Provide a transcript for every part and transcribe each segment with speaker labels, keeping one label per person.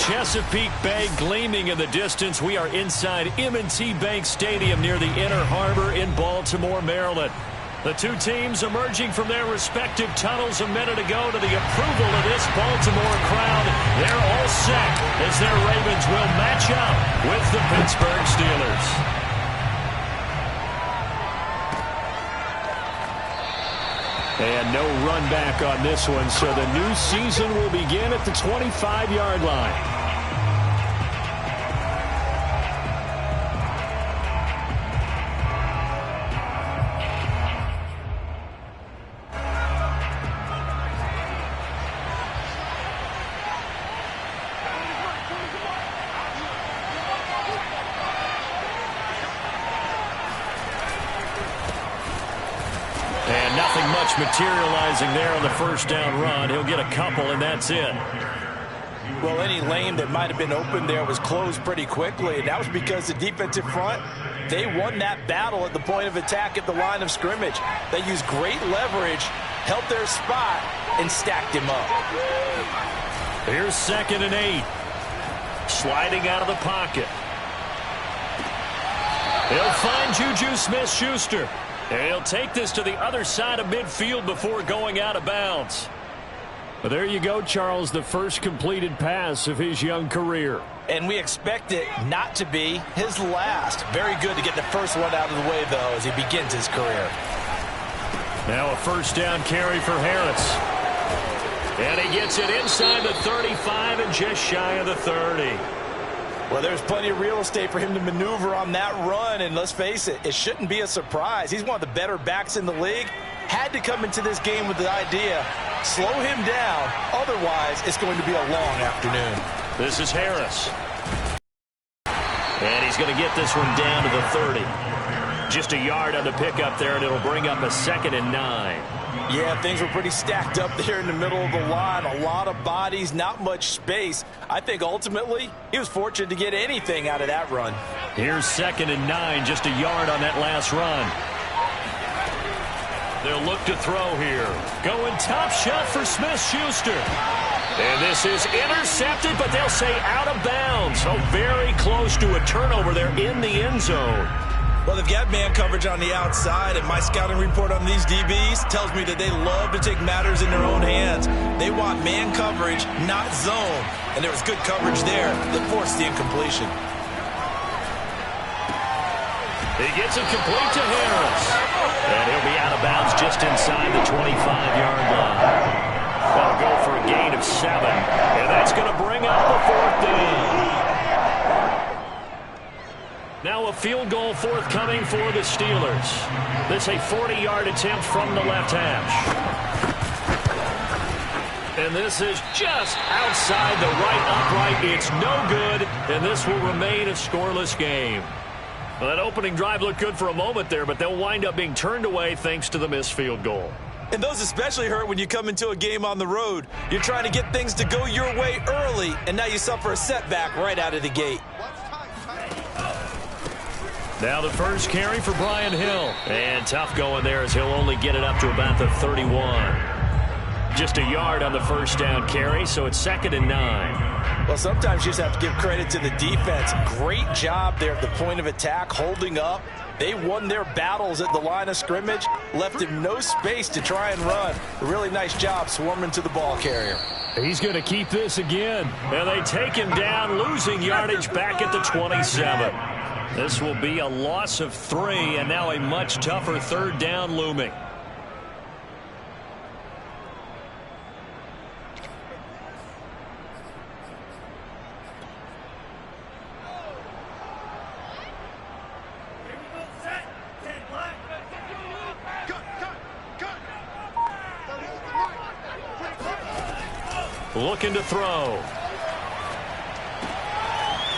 Speaker 1: Chesapeake Bay gleaming in the distance. We are inside M&T Bank Stadium near the Inner Harbor in Baltimore, Maryland. The two teams emerging from their respective tunnels a minute ago to the approval of this Baltimore crowd. They're all set as their Ravens will match up with the Pittsburgh Steelers. And no run back on this one, so the new season will begin at the 25-yard line. Materializing there on the first down run. He'll get a couple, and that's it.
Speaker 2: Well, any lane that might have been open there was closed pretty quickly, and that was because the defensive front, they won that battle at the point of attack at the line of scrimmage. They used great leverage, held their spot, and stacked him up.
Speaker 1: Here's 2nd and 8. Sliding out of the pocket. He'll find Juju Smith-Schuster. And he'll take this to the other side of midfield before going out of bounds. But there you go, Charles, the first completed pass of his young career.
Speaker 2: And we expect it not to be his last. Very good to get the first one out of the way, though, as he begins his career.
Speaker 1: Now a first down carry for Harris. And he gets it inside the 35 and just shy of the 30.
Speaker 2: Well, there's plenty of real estate for him to maneuver on that run, and let's face it, it shouldn't be a surprise. He's one of the better backs in the league. Had to come into this game with the idea, slow him down, otherwise it's going to be a long afternoon.
Speaker 1: This is Harris. And he's going to get this one down to the 30. Just a yard on the pickup there, and it'll bring up a 2nd and 9.
Speaker 2: Yeah, things were pretty stacked up there in the middle of the line. A lot of bodies, not much space. I think ultimately he was fortunate to get anything out of that run.
Speaker 1: Here's 2nd and 9, just a yard on that last run. They'll look to throw here. Going top shot for Smith-Schuster. And this is intercepted, but they'll say out of bounds. So very close to a turnover there in the end zone.
Speaker 2: Well, they've got man coverage on the outside, and my scouting report on these DBs tells me that they love to take matters in their own hands. They want man coverage, not zone. And there was good coverage there that forced the incompletion.
Speaker 1: He gets it complete to Harris. And he'll be out of bounds just inside the 25-yard line. That'll go for a gain of 7. And that's going to bring up the 4th down. Now a field goal forthcoming for the Steelers. This a 40-yard attempt from the left hash. And this is just outside the right upright. It's no good, and this will remain a scoreless game. Well, that opening drive looked good for a moment there, but they'll wind up being turned away thanks to the missed field goal.
Speaker 2: And those especially hurt when you come into a game on the road. You're trying to get things to go your way early, and now you suffer a setback right out of the gate.
Speaker 1: Now the first carry for Brian Hill. And tough going there as he'll only get it up to about the 31. Just a yard on the first down carry, so it's 2nd and 9.
Speaker 2: Well, sometimes you just have to give credit to the defense. Great job there at the point of attack, holding up. They won their battles at the line of scrimmage, left him no space to try and run. A really nice job swarming to the ball carrier.
Speaker 1: He's going to keep this again. And they take him down, losing yardage back at the 27. This will be a loss of 3, and now a much tougher 3rd down looming. Looking to throw.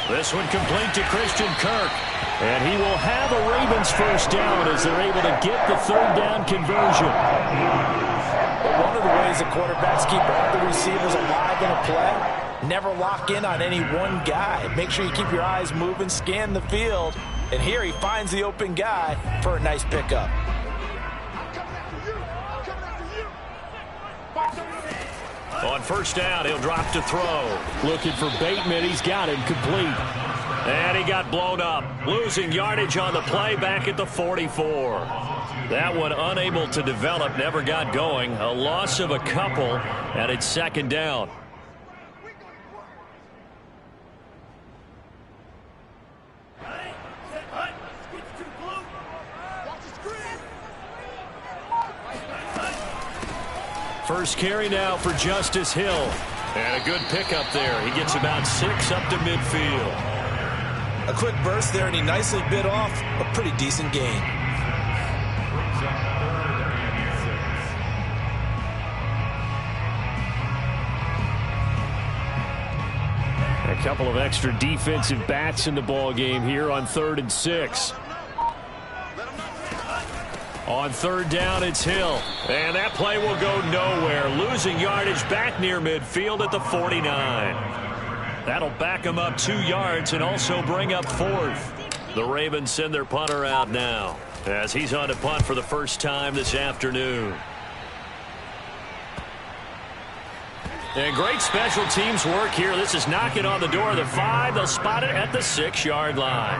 Speaker 1: This one complete to Christian Kirk. And he will have a Ravens first down as they're able to get the 3rd down conversion.
Speaker 2: One of the ways the quarterbacks keep all the receivers alive in a play, never lock in on any one guy. Make sure you keep your eyes moving, scan the field. And here he finds the open guy for a nice pickup.
Speaker 1: On first down, he'll drop to throw. Looking for Bateman. He's got him complete. And he got blown up. Losing yardage on the play back at the 44. That one unable to develop, never got going. A loss of a couple, and it's second down. First carry now for Justice Hill. And a good pickup there. He gets about 6 up to midfield.
Speaker 2: A quick burst there, and he nicely bit off a pretty decent gain.
Speaker 1: A couple of extra defensive backs in the ball game here on 3rd and 6. On third down, it's Hill. And that play will go nowhere. Losing yardage back near midfield at the 49. That'll back him up 2 yards and also bring up 4th. The Ravens send their punter out now as he's on to punt for the first time this afternoon. And great special teams work here. This is knocking on the door of the 5. They'll spot it at the 6-yard line.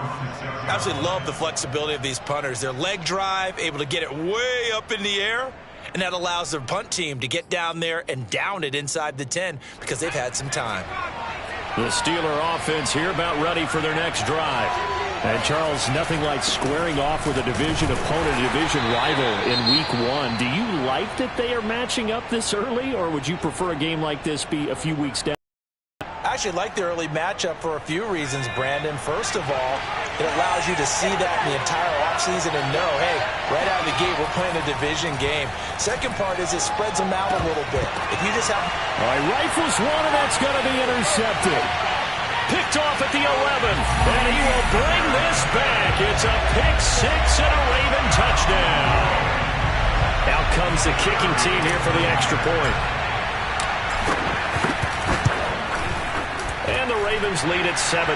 Speaker 2: Absolutely love the flexibility of these punters. Their leg drive, able to get it way up in the air, and that allows their punt team to get down there and down it inside the 10 because they've had some time.
Speaker 1: The Steeler offense here about ready for their next drive. And, Charles, nothing like squaring off with a division opponent, a division rival in Week 1. Do you like that they are matching up this early, or would you prefer a game like this be a few weeks down?
Speaker 2: I actually like the early matchup for a few reasons, Brandon. First of all, it allows you to see that in the entire offseason and know, hey, right out of the gate, we're playing a division game. Second part is it spreads them out a little bit. If you just have...
Speaker 1: All right, rifles one, and that's going to be intercepted. Picked off at the 11, and he will bring this back. It's a pick 6 and a Raven touchdown. Out comes the kicking team here for the extra point. And the Ravens lead at 7-0.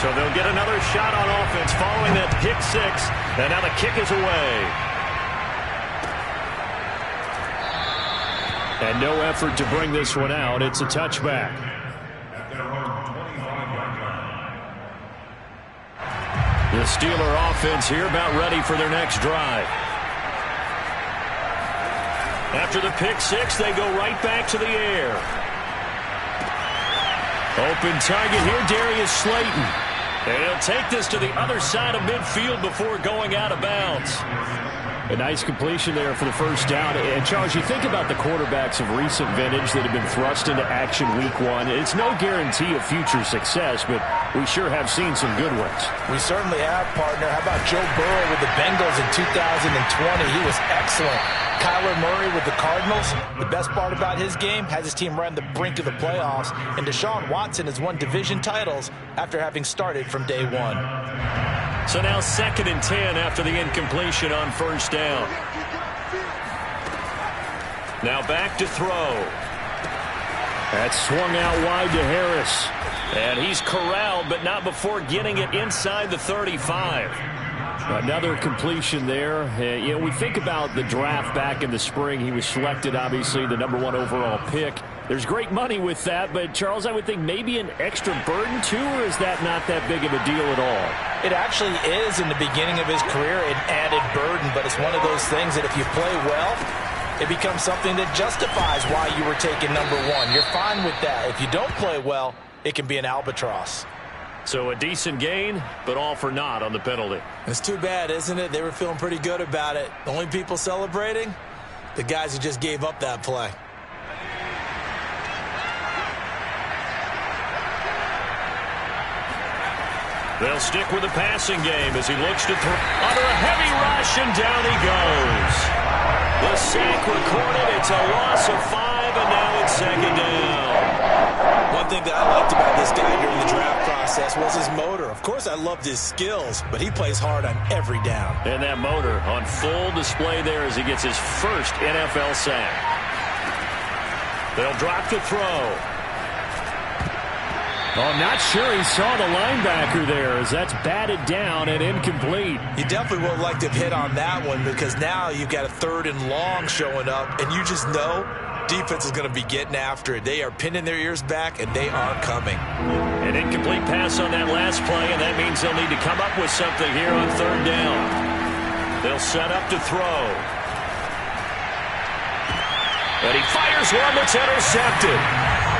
Speaker 1: So they'll get another shot on offense following that pick 6. And now the kick is away. And no effort to bring this one out. It's a touchback. The Steeler offense here about ready for their next drive. After the pick 6, they go right back to the air. Open target here, Darius Slayton. And he'll take this to the other side of midfield before going out of bounds. A nice completion there for the first down. And, Charles, you think about the quarterbacks of recent vintage that have been thrust into action Week 1. It's no guarantee of future success, but we sure have seen some good ones.
Speaker 2: We certainly have, partner. How about Joe Burrow with the Bengals in 2020? He was excellent. Kyler Murray with the Cardinals. The best part about his game, has his team right on the brink of the playoffs. And Deshaun Watson has won division titles after having started from day 1.
Speaker 1: So now 2nd and 10 after the incompletion on first down. Now back to throw. That's swung out wide to Harris. And he's corralled, but not before getting it inside the 35. Another completion there. You know, we think about the draft back in the spring. He was selected, obviously, the #1 overall pick. There's great money with that, but, Charles, I would think maybe an extra burden, too, or is that not that big of a deal at all?
Speaker 2: It actually is in the beginning of his career an added burden, but it's one of those things that if you play well, it becomes something that justifies why you were taken #1. You're fine with that. If you don't play well, it can be an albatross.
Speaker 1: So a decent gain, but all for naught on the penalty.
Speaker 2: It's too bad, isn't it? They were feeling pretty good about it. The only people celebrating, the guys who just gave up that play.
Speaker 1: They'll stick with the passing game as he looks to throw under a heavy rush, and down he goes. The sack recorded. It's a loss of 5, and now it's 2nd down.
Speaker 2: One thing that I liked about this guy during the draft process was his motor. Of course, I loved his skills, but he plays hard on every down.
Speaker 1: And that motor on full display there as he gets his first NFL sack. They'll drop to throw. Oh, not sure he saw the linebacker there as that's batted down and incomplete.
Speaker 2: You definitely would like to have hit on that one because now you've got a 3rd and long showing up, and you just know defense is going to be getting after it. They are pinning their ears back, and they are coming.
Speaker 1: An incomplete pass on that last play, and that means they'll need to come up with something here on 3rd down. They'll set up to throw. And he fires one that's intercepted.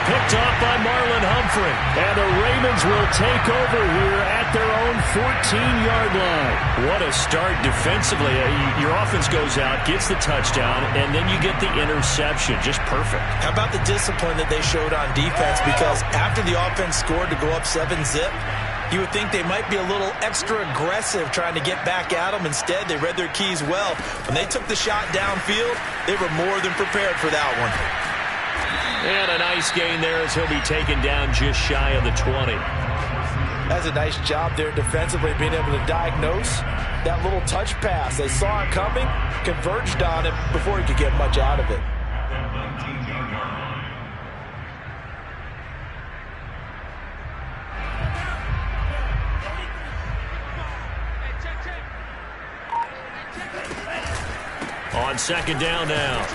Speaker 1: Picked off by Marlon Humphrey. And the Ravens will take over here at their own 14-yard line. What a start defensively. Your offense goes out, gets the touchdown, and then you get the interception. Just perfect.
Speaker 2: How about the discipline that they showed on defense? Because after the offense scored to go up 7-zip, you would think they might be a little extra aggressive trying to get back at them. Instead, they read their keys well. When they took the shot downfield, they were more than prepared for that one.
Speaker 1: And a nice gain there as he'll be taken down just shy of the 20.
Speaker 2: That's a nice job there defensively, being able to diagnose that little touch pass. They saw it coming, converged on it before he could get much out of it.
Speaker 1: On 2nd down now.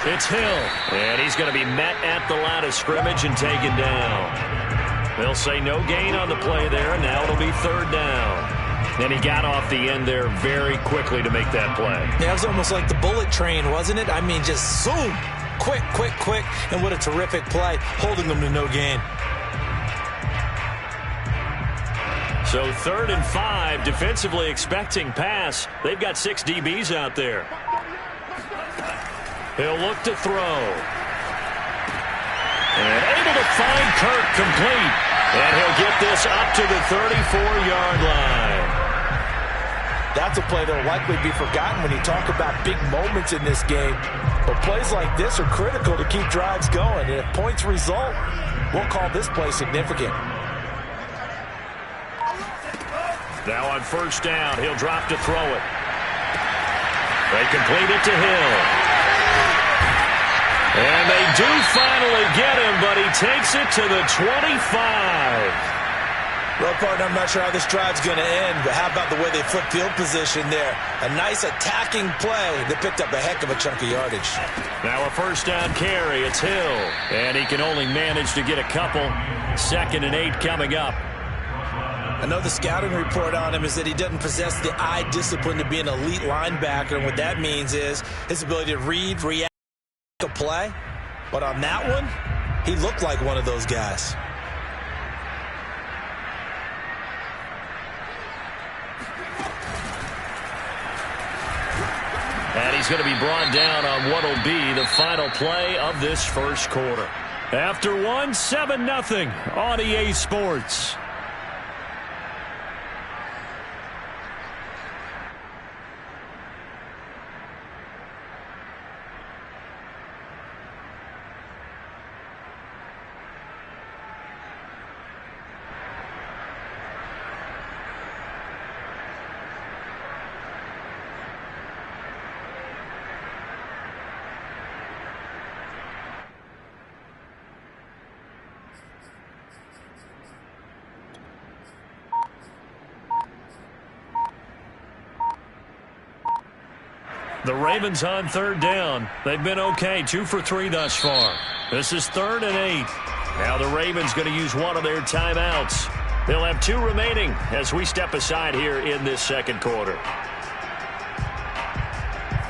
Speaker 1: It's Hill, and he's going to be met at the line of scrimmage and taken down. They'll say no gain on the play there, and now it'll be 3rd down. And he got off the end there very quickly to make that play.
Speaker 2: Yeah, it was almost like the bullet train, wasn't it? I mean, just zoom, quick, quick, quick, and what a terrific play, holding them to no gain.
Speaker 1: So 3rd and 5, defensively expecting pass. They've got 6 DBs out there. He'll look to throw. And able to find Kirk complete. And he'll get this up to the 34-yard line.
Speaker 2: That's a play that will likely be forgotten when you talk about big moments in this game. But plays like this are critical to keep drives going. And if points result, we'll call this play significant.
Speaker 1: Now on 1st down, he'll drop to throw it. They complete it to Hill. And they do finally get him, but he takes it to the 25.
Speaker 2: Well, partner, I'm not sure how this drive's going to end, but how about the way they flip field position there? A nice attacking play that picked up a heck of a chunk of yardage.
Speaker 1: Now a 1st down carry. It's Hill. And he can only manage to get a couple. 2nd and 8 coming up.
Speaker 2: I know the scouting report on him is that he doesn't possess the eye discipline to be an elite linebacker, and what that means is his ability to read, react, a play. But on that one, he looked like one of those guys.
Speaker 1: And he's going to be brought down on what will be the final play of this 1st quarter. After 7-0 on EA Sports. The Ravens on 3rd down. They've been okay, 2 for 3 thus far. This is 3rd and 8. Now the Ravens going to use one of their timeouts. They'll have 2 remaining as we step aside here in this 2nd quarter.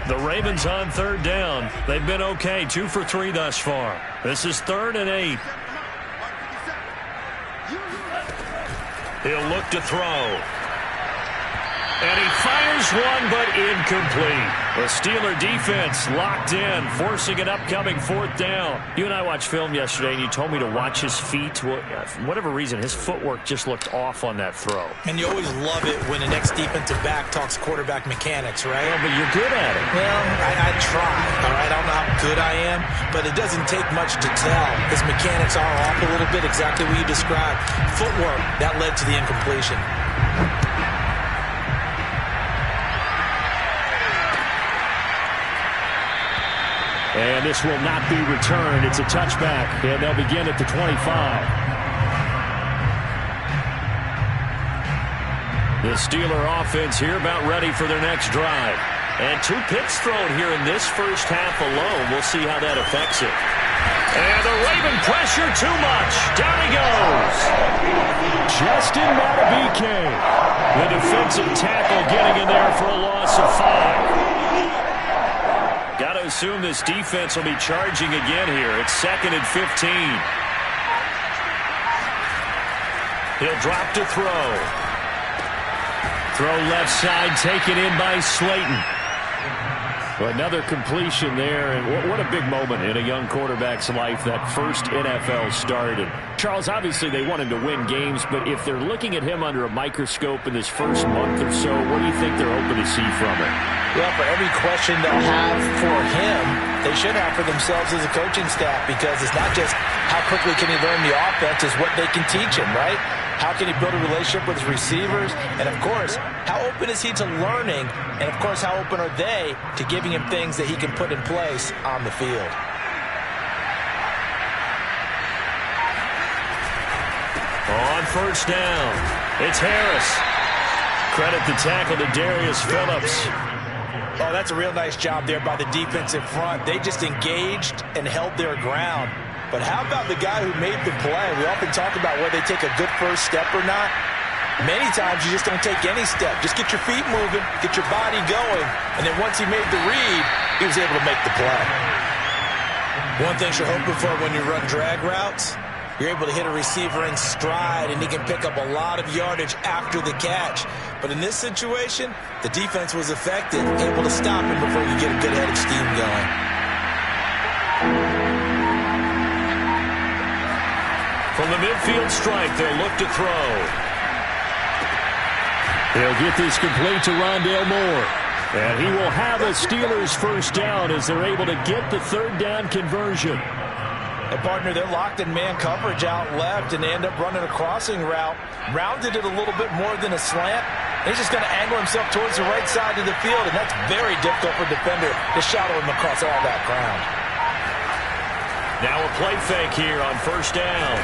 Speaker 1: The Ravens on 3rd down. They've been okay, 2 for 3 thus far. This is 3rd and 8. He'll look to throw. And he fires one, but incomplete. The Steeler defense locked in, forcing an upcoming 4th down. You and I watched film yesterday, and you told me to watch his feet. Well, for whatever reason, his footwork just looked off on that throw.
Speaker 2: And you always love it when the next defensive back talks quarterback mechanics, right?
Speaker 1: Well, but you're good at it.
Speaker 2: Well, I try, all right? I don't know how good I am, but it doesn't take much to tell. His mechanics are off a little bit, exactly what you described. Footwork, that led to the incompletion.
Speaker 1: And this will not be returned. It's a touchback, and they'll begin at the 25. The Steeler offense here about ready for their next drive. And 2 picks thrown here in this first half alone. We'll see how that affects it. And the Raven pressure too much. Down he goes. Justin Madubuike. The defensive tackle getting in there for a loss of 5. Got to assume this defense will be charging again here. It's 2nd and 15. He'll drop to throw. Throw left side, taken in by Slayton. Another completion there, and what a big moment in a young quarterback's life, that first NFL start. And Charles, obviously they want him to win games, but if they're looking at him under a microscope in this first month or so, what do you think they're hoping to see from him?
Speaker 2: Well, for every question they'll have for him, they should have for themselves as a coaching staff, because it's not just how quickly can he learn the offense, it's what they can teach him, right? How can he build a relationship with his receivers? And, of course, how open is he to learning? And, of course, how open are they to giving him things that he can put in place on the field?
Speaker 1: On first down, it's Harris. Credit the tackle to Darius Phillips.
Speaker 2: Oh, that's a real nice job there by the defensive front. They just engaged and held their ground. But how about the guy who made the play? We often talk about whether they take a good first step or not. Many times you just don't take any step. Just get your feet moving, get your body going, and then once he made the read, he was able to make the play. One thing you're hoping for when you run drag routes, you're able to hit a receiver in stride, and he can pick up a lot of yardage after the catch. But in this situation, the defense was effective, able to stop him before you get a good head of steam going.
Speaker 1: From the midfield strike, they'll look to throw. They'll get this complete to Rondale Moore. And he will have a Steelers first down as they're able to get the 3rd down conversion.
Speaker 2: And, partner, they're locked in man coverage out left, and they end up running a crossing route. Rounded it a little bit more than a slant. He's just going to angle himself towards the right side of the field, and that's very difficult for a defender to shadow him across all that ground.
Speaker 1: Now a play fake here on first down.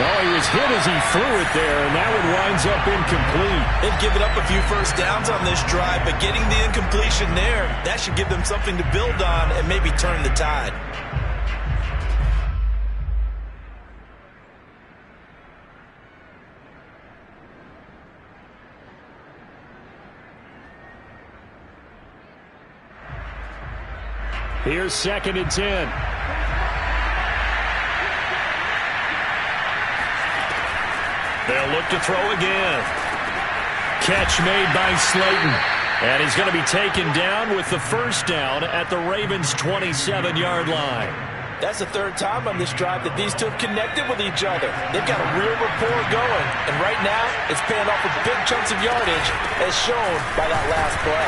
Speaker 1: Oh, he was hit as he threw it there, and that one winds up incomplete.
Speaker 2: They've given up a few first downs on this drive, but getting the incompletion there, that should give them something to build on and maybe turn the tide.
Speaker 1: Here's 2nd and 10. They'll look to throw again. Catch made by Slayton. And he's going to be taken down with the first down at the Ravens' 27-yard line.
Speaker 2: That's the 3rd time on this drive that these two have connected with each other. They've got a real rapport going. And right now, it's paying off with big chunks of yardage, as shown by that last play.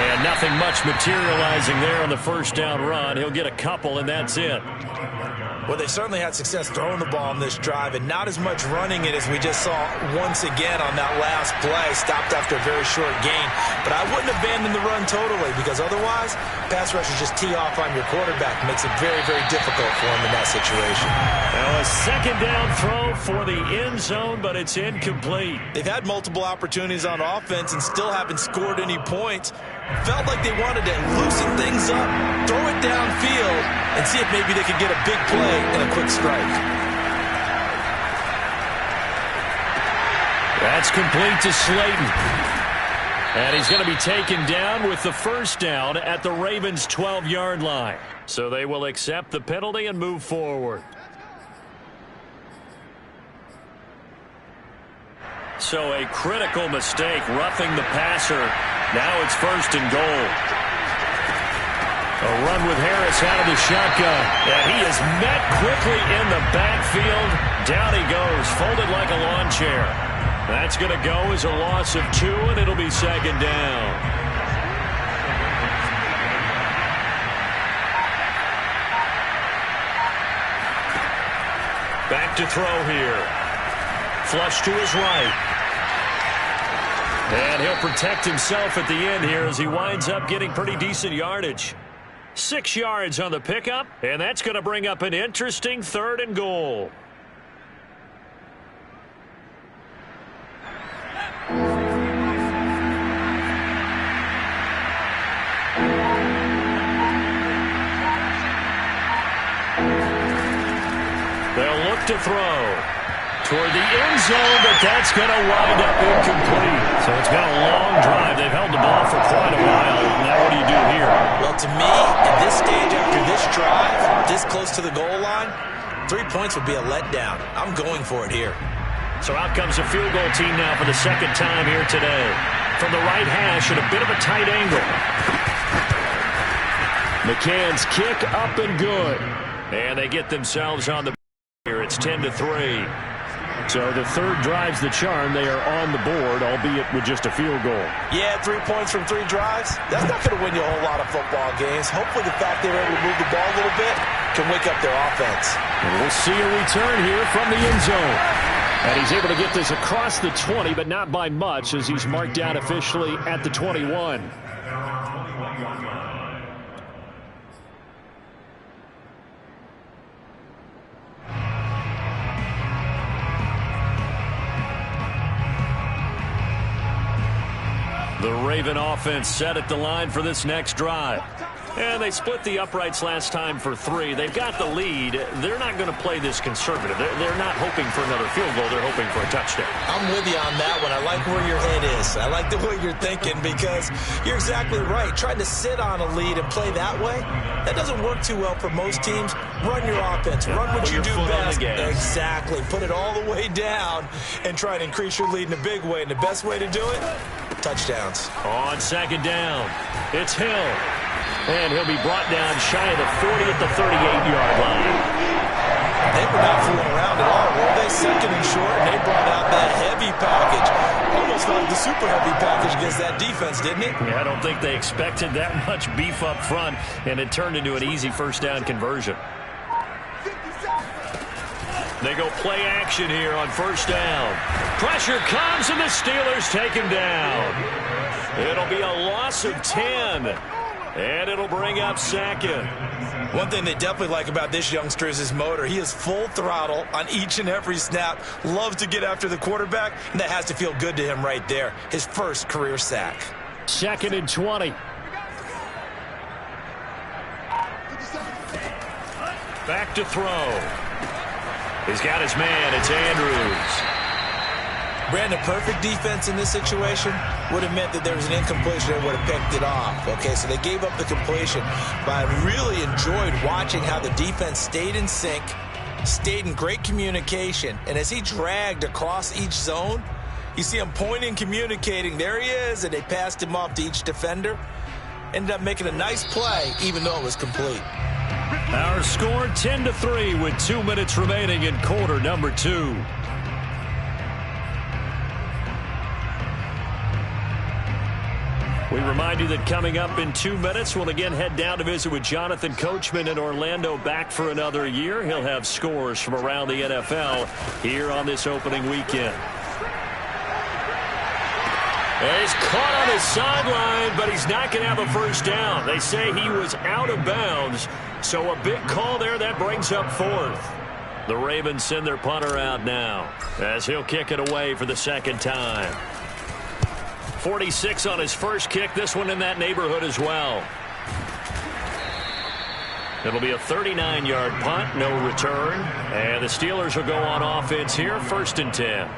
Speaker 1: And nothing much materializing there on the first down run. He'll get a couple, and that's it.
Speaker 2: Well, they certainly had success throwing the ball on this drive, and not as much running it as we just saw once again on that last play. Stopped after a very short gain. But I wouldn't abandon the run totally, because otherwise, pass rushers just tee off on your quarterback. It makes it very, very difficult for him in that situation.
Speaker 1: Now a 2nd down throw for the end zone, but it's incomplete.
Speaker 2: They've had multiple opportunities on offense and still haven't scored any points. Felt like they wanted to loosen things up, throw it downfield, and see if maybe they could get a big play and a quick strike.
Speaker 1: That's complete to Slayton. And he's going to be taken down with the first down at the Ravens' 12-yard line. So they will accept the penalty and move forward. So a critical mistake, roughing the passer. Now it's 1st and goal. A run with Harris out of the shotgun. And he is met quickly in the backfield. Down he goes, folded like a lawn chair. That's going to go as a loss of 2, and it'll be 2nd down. Back to throw here. Flush to his right. And he'll protect himself at the end here as he winds up getting pretty decent yardage. 6 yards on the pickup, and that's going to bring up an interesting 3rd and goal. left to throw. Toward the end zone, but that's going to wind up incomplete. So it's been a long drive. They've held the ball for quite a while. Now what do you do here?
Speaker 2: Well, to me, at this stage after this drive, this close to the goal line, 3 points would be a letdown. I'm going for it here.
Speaker 1: So out comes a field goal team now for the second time here today. From the right hash at a bit of a tight angle. McCann's kick up and good. And they get themselves on the here. It's 10-3. So the third drive's the charm. They are on the board, albeit with just a field goal.
Speaker 2: Yeah, 3 points from 3 drives. That's not going to win you a whole lot of football games. Hopefully the fact they were able to move the ball a little bit can wake up their offense.
Speaker 1: And we'll see a return here from the end zone. And he's able to get this across the 20, but not by much, as he's marked out officially at the 21. The Raven offense set at the line for this next drive. And they split the uprights last time for 3. They've got the lead. They're not going to play this conservative. They're not hoping for another field goal. They're hoping for a touchdown.
Speaker 2: I'm with you on that one. I like where your head is. I like the way you're thinking because you're exactly right. Trying to sit on a lead and play that way, that doesn't work too well for most teams. Run your offense. Run what you do best. Exactly. Put it all the way down and try to increase your lead in a big way. And the best way to do it, touchdowns.
Speaker 1: On second down, it's Hill. And he'll be brought down shy of the 40 at the 38-yard line.
Speaker 2: They were not fooling around at all, were they? Second and short, and they brought out that heavy package. Almost like the super heavy package against that defense, didn't it?
Speaker 1: Yeah, I don't think they expected that much beef up front, and it turned into an easy first down conversion. They go play action here on first down. Pressure comes, and the Steelers take him down. It'll be a loss of 10. And it'll bring up second.
Speaker 2: One thing they definitely like about this youngster is his motor. He is full throttle on each and every snap. Loves to get after the quarterback, and that has to feel good to him right there. His first career sack.
Speaker 1: Second and 20. Back to throw. He's got his man. It's Andrews.
Speaker 2: Brandon, perfect defense in this situation would have meant that there was an incompletion. They would have picked it off. Okay, so they gave up the completion. But I really enjoyed watching how the defense stayed in sync, stayed in great communication. And as he dragged across each zone, you see him pointing, communicating. There he is, and they passed him off to each defender. Ended up making a nice play, even though it was complete.
Speaker 1: Our score 10-3 with 2 minutes remaining in quarter number 2. We remind you that coming up in 2 minutes, we'll again head down to visit with Jonathan Coachman in Orlando, back for another year. He'll have scores from around the NFL here on this opening weekend. He's caught on his sideline, but he's not going to have a first down. They say he was out of bounds, so a big call there. That brings up fourth. The Ravens send their punter out now as he'll kick it away for the second time. 46 on his first kick. This one in that neighborhood as well. It'll be a 39-yard punt, no return. And the Steelers will go on offense here, first and 10.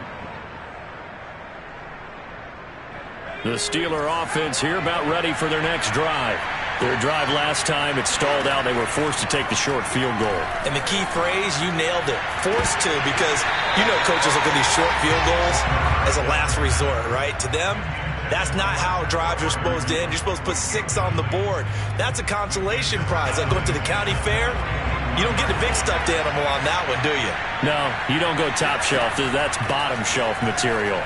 Speaker 1: The Steeler offense here about ready for their next drive. Their drive last time, it stalled out. They were forced to take the short field goal.
Speaker 2: And the key phrase, you nailed it. Forced to, because you know coaches look at these short field goals as a last resort, right? To them, that's not how drives are supposed to end. You're supposed to put 6 on the board. That's a consolation prize. Like going to the county fair, you don't get the big stuffed animal on that one, do you?
Speaker 1: No, you don't go top shelf. That's bottom shelf material.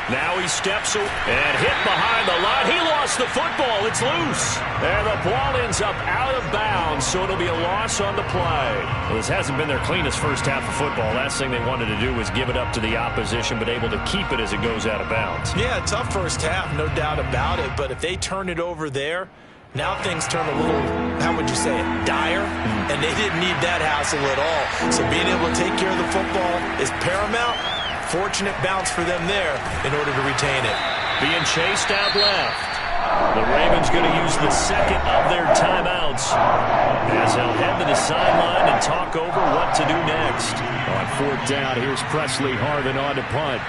Speaker 1: Now he steps and hit behind the line. He lost the football. It's loose. And the ball ends up out of bounds, so it'll be a loss on the play. Well, this hasn't been their cleanest first half of football. Last thing they wanted to do was give it up to the opposition, but able to keep it as it goes out of bounds.
Speaker 2: Yeah, tough first half, no doubt about it. But if they turn it over there, now things turn a little, how would you say it, dire? And they didn't need that hassle at all. So being able to take care of the football is paramount. Fortunate bounce for them there in order to retain it.
Speaker 1: Being chased out left. The Ravens going to use the second of their timeouts as they'll head to the sideline and talk over what to do next.
Speaker 3: On fourth down, here's Presley Harvin on to punt.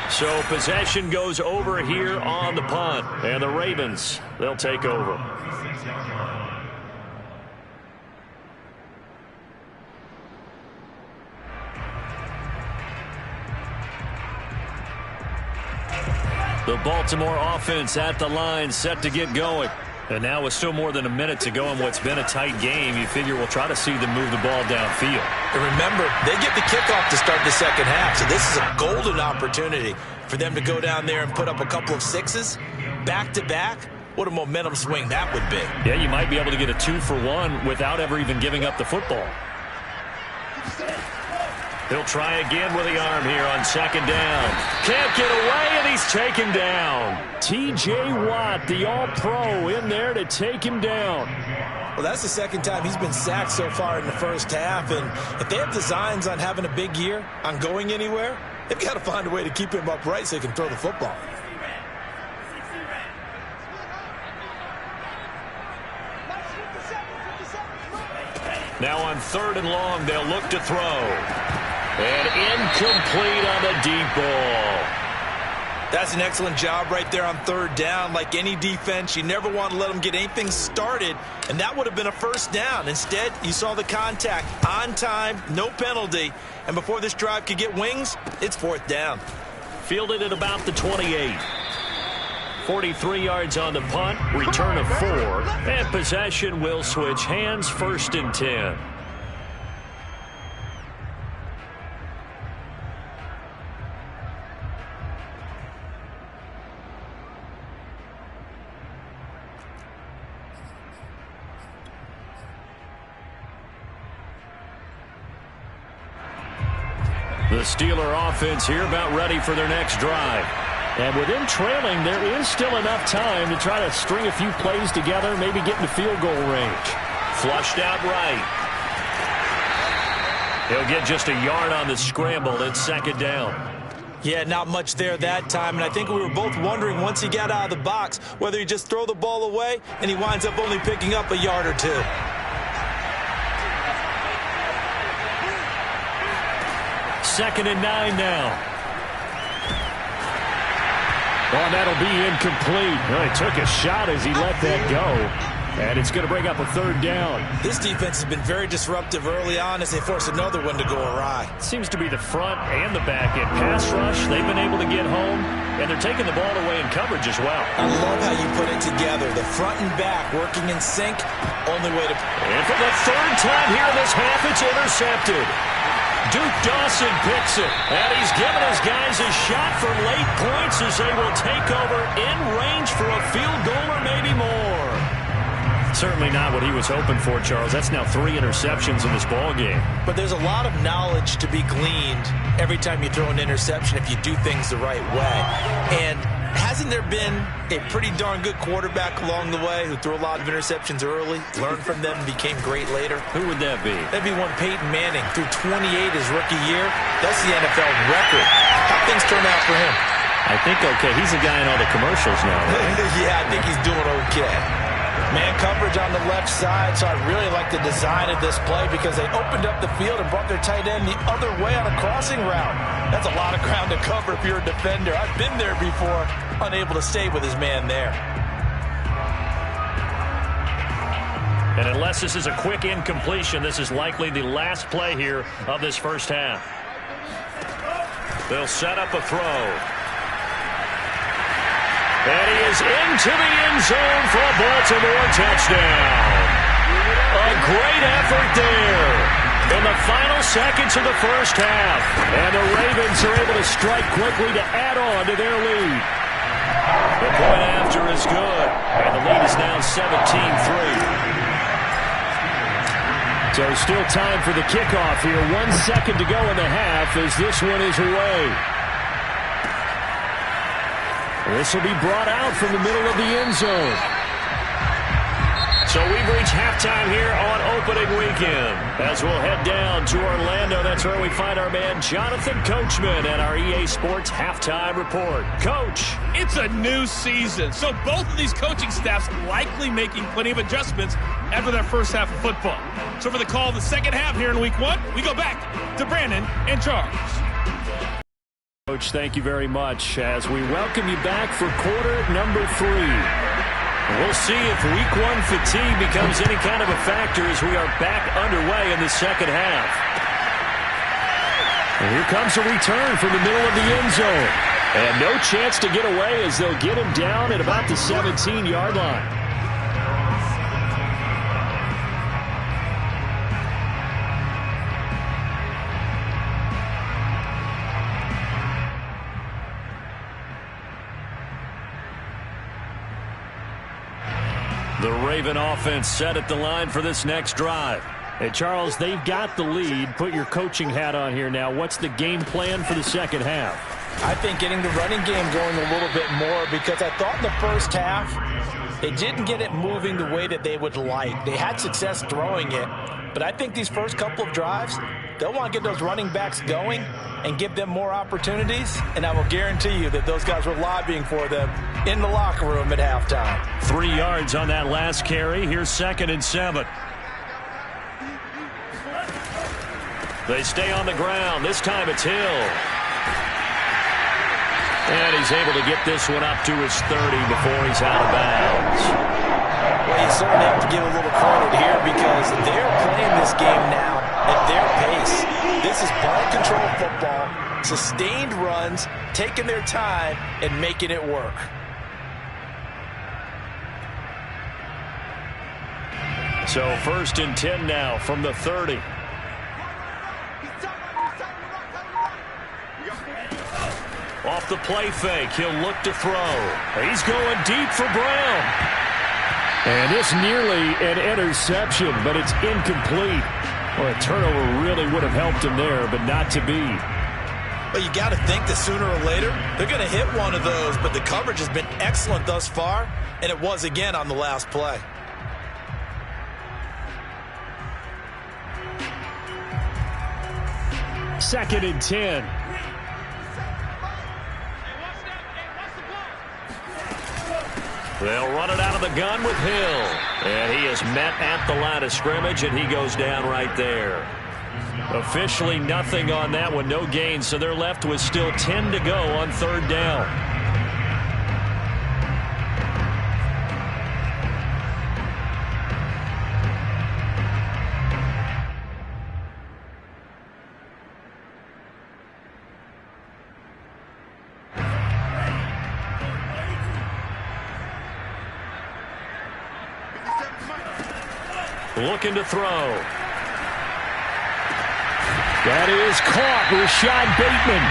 Speaker 1: So possession goes over here on the punt. And the Ravens, they'll take over. The Baltimore offense at the line, set to get going. And now with still more than a minute to go in what's been a tight game, you figure we'll try to see them move the ball downfield.
Speaker 2: And remember, they get the kickoff to start the second half, so this is a golden opportunity for them to go down there and put up a couple of sixes back-to-back. What a momentum swing that would be.
Speaker 1: Yeah, you might be able to get a 2-for-1 without ever even giving up the football. He'll try again with the arm here on second down. Can't get away, and he's taken down. T.J. Watt, the All-Pro, in there to take him down.
Speaker 2: Well, that's the second time he's been sacked so far in the first half, and if they have designs on having a big year, on going anywhere, they've got to find a way to keep him upright so he can throw the football.
Speaker 1: Now on third and long, they'll look to throw. And incomplete on the deep ball.
Speaker 2: That's an excellent job right there on third down. Like any defense, you never want to let them get anything started, and that would have been a first down. Instead, you saw the contact on time, no penalty, and before this drive could get wings, it's fourth down.
Speaker 1: Fielded at about the 28. 43 yards on the punt, return of 4, and possession will switch hands, first and 10. The Steeler offense here about ready for their next drive. And with them trailing, there is still enough time to try to string a few plays together, maybe get in the field goal range. Flushed out right. He'll get just a yard on the scramble. It's second down.
Speaker 2: Yeah, not much there that time, and I think we were both wondering once he got out of the box whether he just throw the ball away and he winds up only picking up a yard or two.
Speaker 1: Second and 9 now.
Speaker 3: Oh, that'll be incomplete. Well, he took a shot as he let that go. And it's going to bring up a third down.
Speaker 2: This defense has been very disruptive early on as they force another one to go awry.
Speaker 1: Seems to be the front and the back end. Pass rush, they've been able to get home, and they're taking the ball away in coverage as well.
Speaker 2: I love how you put it together. The front and back working in sync. Only way to...
Speaker 1: And for the third time here in this half, it's intercepted. Duke Dawson picks it, and he's given his guys a shot for late points as they will take over in range for a field goal or maybe more. Certainly not what he was hoping for, Charles. That's now 3 interceptions in this ball game.
Speaker 2: But there's a lot of knowledge to be gleaned every time you throw an interception if you do things the right way. And hasn't there been a pretty darn good quarterback along the way who threw a lot of interceptions early, learned from them, and became great later?
Speaker 1: Who would that be?
Speaker 2: That'd be one Peyton Manning. Threw 28 his rookie year. That's the NFL record. How things turn out for him?
Speaker 1: I think okay. He's a guy in all the commercials now, right?
Speaker 2: Yeah, I think he's doing okay. Man coverage on the left side, so I really like the design of this play because they opened up the field and brought their tight end the other way on a crossing route. That's a lot of ground to cover if you're a defender. I've been there before, unable to stay with his man there.
Speaker 1: And unless this is a quick incompletion, this is likely the last play here of this first half. They'll set up a throw. And he is into the end zone for a Baltimore touchdown. A great effort there in the final seconds of the first half. And the Ravens are able to strike quickly to add on to their lead. The point after is good. And the lead is now 17-3.
Speaker 3: So still time for the kickoff here. 1 second to go in the half as this one is away. This will be brought out from the middle of the end zone.
Speaker 1: So we've reached halftime here on opening weekend. As we'll head down to Orlando, that's where we find our man Jonathan Coachman and our EA Sports halftime report. Coach.
Speaker 4: It's a new season, so both of these coaching staffs likely making plenty of adjustments after their first half of football. So for the call of the second half here in week 1, we go back to Brandon and Charles.
Speaker 3: Coach, thank you very much as we welcome you back for quarter number 3.
Speaker 1: We'll see if week 1 fatigue becomes any kind of a factor as we are back underway in the second half.
Speaker 3: And here comes a return from the middle of the end zone. And no chance to get away as they'll get him down at about the 17-yard line.
Speaker 1: The Raven offense set at the line for this next drive.
Speaker 3: Hey, Charles, they've got the lead. Put your coaching hat on here now. What's the game plan for the second half?
Speaker 2: I think getting the running game going a little bit more because I thought in the first half they didn't get it moving the way that they would like. They had success throwing it, but I think these first couple of drives, they'll want to get those running backs going and give them more opportunities, and I will guarantee you that those guys were lobbying for them in the locker room at halftime.
Speaker 1: 3 yards on that last carry. Here's 2nd and 7. They stay on the ground. This time it's Hill. And he's able to get this one up to his 30 before he's out of bounds.
Speaker 2: Well, you certainly have to give a little credit here because they're playing this game now at their pace. This is ball control football, sustained runs, taking their time and making it work.
Speaker 1: So 1st and 10 now from the 30. Off the play fake, he'll look to throw. He's going deep for Brown.
Speaker 3: And it's nearly an interception, but it's incomplete. Well, a turnover really would have helped him there, but not to be.
Speaker 2: Well, you got to think that sooner or later they're going to hit one of those, but the coverage has been excellent thus far, and it was again on the last play.
Speaker 3: Second and 10.
Speaker 1: They'll run it out of the gun with Hill. And he is met at the line of scrimmage, and he goes down right there. Officially nothing on that one, no gain, so they're left with still 10 to go on 3rd down. Looking to throw.
Speaker 3: That is caught. Rashad Bateman.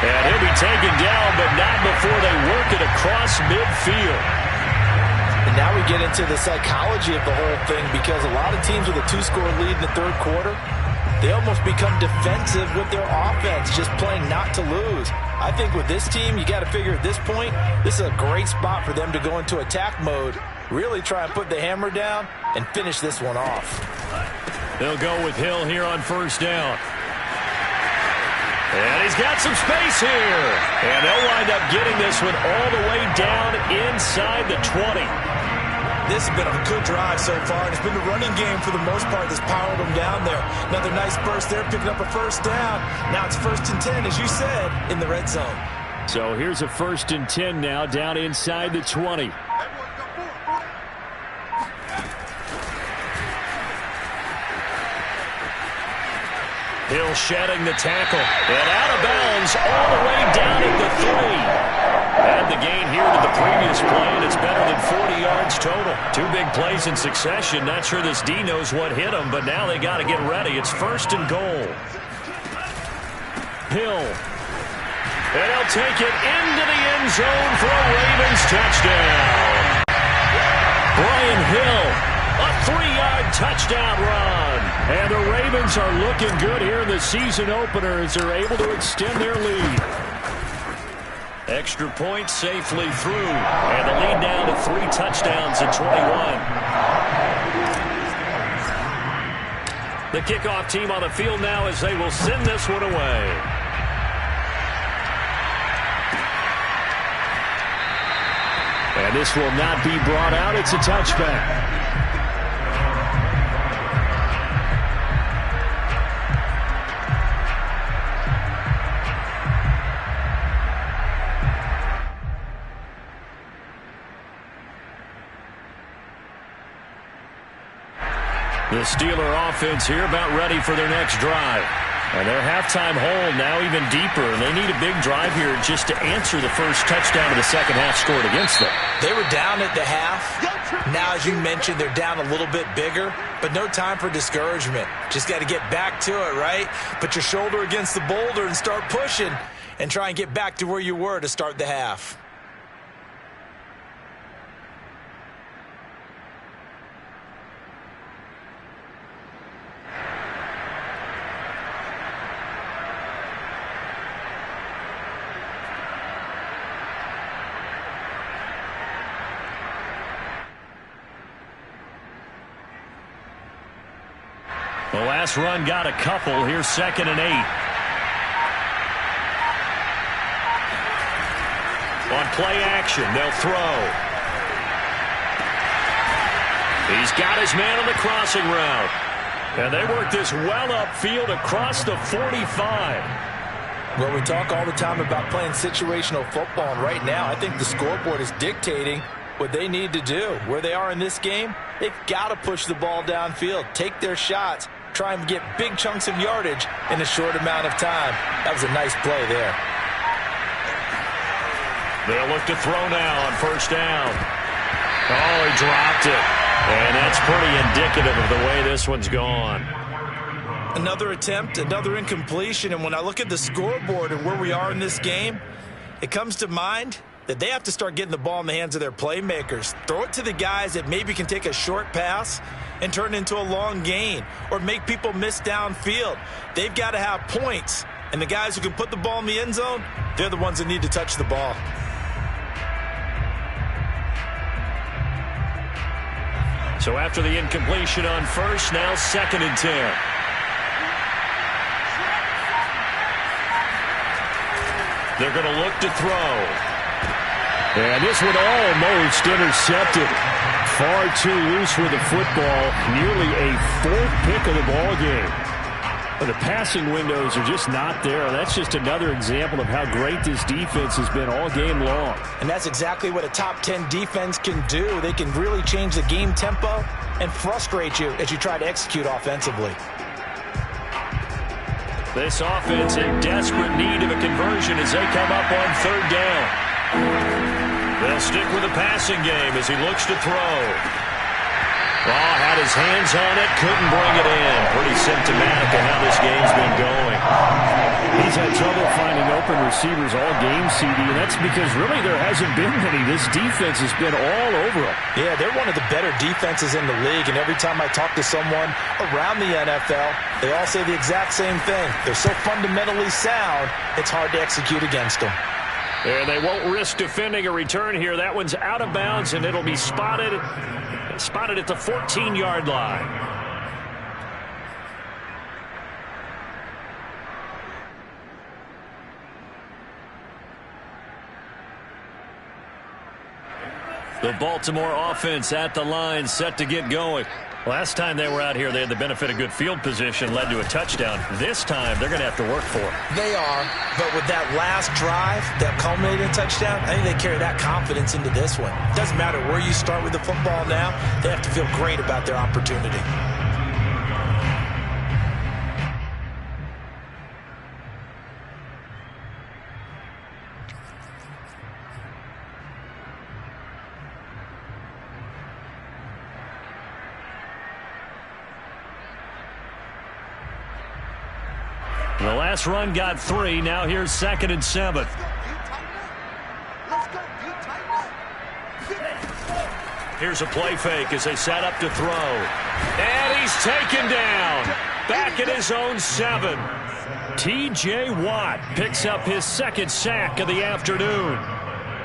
Speaker 1: And he'll be taken down, but not before they work it across midfield.
Speaker 2: And now we get into the psychology of the whole thing because a lot of teams with a 2-score lead in the 3rd quarter, they almost become defensive with their offense, just playing not to lose. I think with this team, you got to figure at this point, this is a great spot for them to go into attack mode, really try and put the hammer down and finish this one off.
Speaker 1: They'll go with Hill here on 1st down. And he's got some space here. And they'll wind up getting this one all the way down inside the 20.
Speaker 2: This has been a good drive so far, and it's been the running game for the most part that's powered them down there. Another nice burst there, picking up a 1st down. Now it's 1st and 10, as you said, in the red zone.
Speaker 3: So here's a 1st and 10 now, down inside the 20.
Speaker 1: Hill shedding the tackle. And out of bounds all the way down at the 3. And the gain here to the previous play, and it's better than 40 yards total. 2 big plays in succession. Not sure this D knows what hit him, but now they got to get ready. It's 1st and goal. Hill. And he'll take it into the end zone for a Ravens touchdown. Brian Hill, a 3-yard touchdown run. And the Ravens are looking good here in the season opener as they're able to extend their lead. Extra point safely through. And the lead down to 3 touchdowns at 21. The kickoff team on the field now as they will send this one away.
Speaker 3: And this will not be brought out. It's a touchback.
Speaker 1: The Steeler offense here about ready for their next drive. And their halftime hole now even deeper. And they need a big drive here just to answer the first touchdown of the second half scored against them.
Speaker 2: They were down at the half. Now, as you mentioned, they're down a little bit bigger, but no time for discouragement. Just got to get back to it, right? Put your shoulder against the boulder and start pushing and try and get back to where you were to start the half.
Speaker 1: The last run got a couple. Here's 2nd and 8. On play action, they'll throw. He's got his man on the crossing route. And they work this well upfield across the 45.
Speaker 2: Well, we talk all the time about playing situational football, and right now I think the scoreboard is dictating what they need to do. Where they are in this game, they've got to push the ball downfield, take their shots, try and get big chunks of yardage in a short amount of time. That was a nice play there.
Speaker 1: They'll look to throw now on first down. Oh, he dropped it. And that's pretty indicative of the way this one's gone.
Speaker 2: Another attempt, another incompletion, and when I look at the scoreboard and where we are in this game, it comes to mind that they have to start getting the ball in the hands of their playmakers. Throw it to the guys that maybe can take a short pass and turn it into a long gain or make people miss downfield. They've got to have points, and the guys who can put the ball in the end zone, they're the ones that need to touch the ball.
Speaker 1: So after the incompletion on first, now 2nd and 10. They're going to look to throw.
Speaker 3: And this one almost intercepted. Far too loose with the football. Nearly a 4th pick of the ball game. But the passing windows are just not there. That's just another example of how great this defense has been all game long.
Speaker 2: And that's exactly what a top 10 defense can do. They can really change the game tempo and frustrate you as you try to execute offensively.
Speaker 1: This offense in desperate need of a conversion as they come up on 3rd down. They'll stick with the passing game as he looks to throw. Oh, had his hands on it, couldn't bring it in. Pretty symptomatic of how this game's been going.
Speaker 3: He's had trouble finding open receivers all game, CD, and that's because really there hasn't been many. This defense has been all over him.
Speaker 2: Yeah, they're one of the better defenses in the league, and every time I talk to someone around the NFL, they all say the exact same thing. They're so fundamentally sound, it's hard to execute against them.
Speaker 1: And they won't risk defending a return here. That one's out of bounds, and it'll be spotted at the 14-yard line. The Baltimore offense at the line, set to get going. Last time they were out here, they had the benefit of good field position, led to a touchdown. This time, they're going to have to work for it.
Speaker 2: They are, but with that last drive that culminated in a touchdown, I think they carry that confidence into this one. It doesn't matter where you start with the football now, they have to feel great about their opportunity.
Speaker 1: The last run got 3. Now here's 2nd and 7. Here's a play fake as they set up to throw. And he's taken down. Back at his own 7. T.J. Watt picks up his 2nd sack of the afternoon.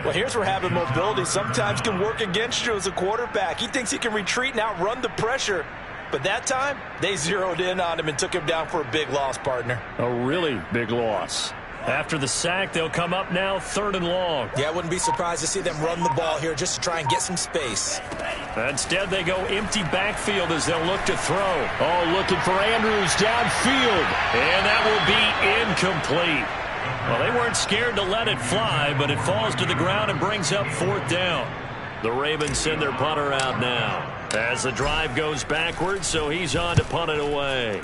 Speaker 2: Well, here's where having mobility sometimes can work against you as a quarterback. He thinks he can retreat and outrun the pressure. But that time, they zeroed in on him and took him down for a big loss, partner.
Speaker 3: A really big loss.
Speaker 1: After the sack, they'll come up now 3rd and long.
Speaker 5: Yeah, I wouldn't be surprised to see them run the ball here just to try and get some space.
Speaker 1: Instead, they go empty backfield as they'll look to throw.
Speaker 3: Oh, looking for Andrews downfield.
Speaker 1: And that will be incomplete. Well, they weren't scared to let it fly, but it falls to the ground and brings up 4th down. The Ravens send their punter out now as the drive goes backwards, so he's on to punt it away.